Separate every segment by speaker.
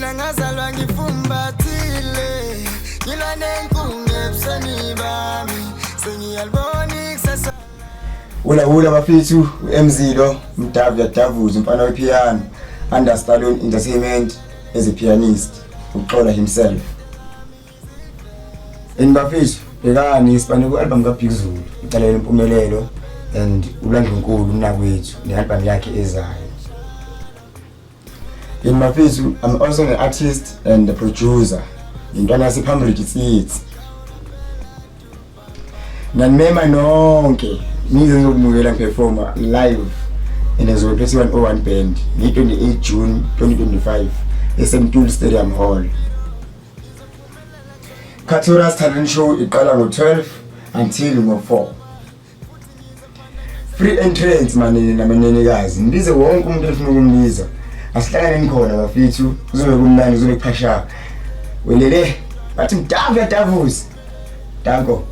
Speaker 1: Mina ngazalwa ngifumbathile ngilwa nenkungu ebusweni bami sengiyalibona ikusasa.
Speaker 2: Ula bafethu Emzee lo Mdavu yadavuza umfana wepiano understand entertainment as a pianist uxola himself. Bafethu bekani isipane ku album kaBigzulu icalela impumelelo and ulandlunkulu mnakwethu ne-album yakhe ezayo. Bafethu I'm also an artist and a producer intwana yasephambilini Seeds. Nanimema nonke nize nizokubukela performer live in the 101 band nge-28 June 2025 eSemtuli Stadium Hall. Khathorus talent show iqala ngo-12 until ngo-4. Free entrance manene namanenekazi nibize wonke umuntu efuna ukumbiza. Asihlanganeni khona bafethu kuzobe kumnandi kuzobe kuphasha. Welele bathi Mdavu yadavuza. Danko.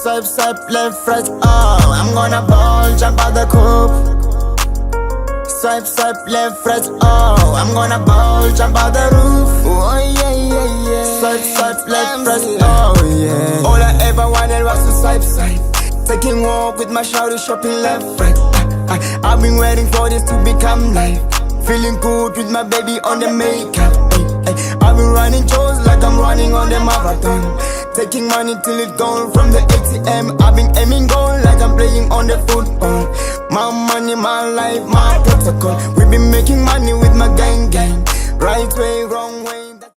Speaker 1: Swipe left right, oh, I'm gonna ball, jump out the coop. Swipe left right, oh, I'm gonna ball, jump out the roof. Oh yeah. Swipe left right, oh yeah. All I ever wanted was to swipe. Taking walk with my shawty, shopping left right. I've been waiting for this to become life. Feeling good with my baby on the makeup. I've been running shows like I'm running on the marathon. Taking money till it gone from the ATM. I've been aiming goal like I'm playing on the football. My money, my life, my protocol. We've been making money with my gang. Right way, wrong way.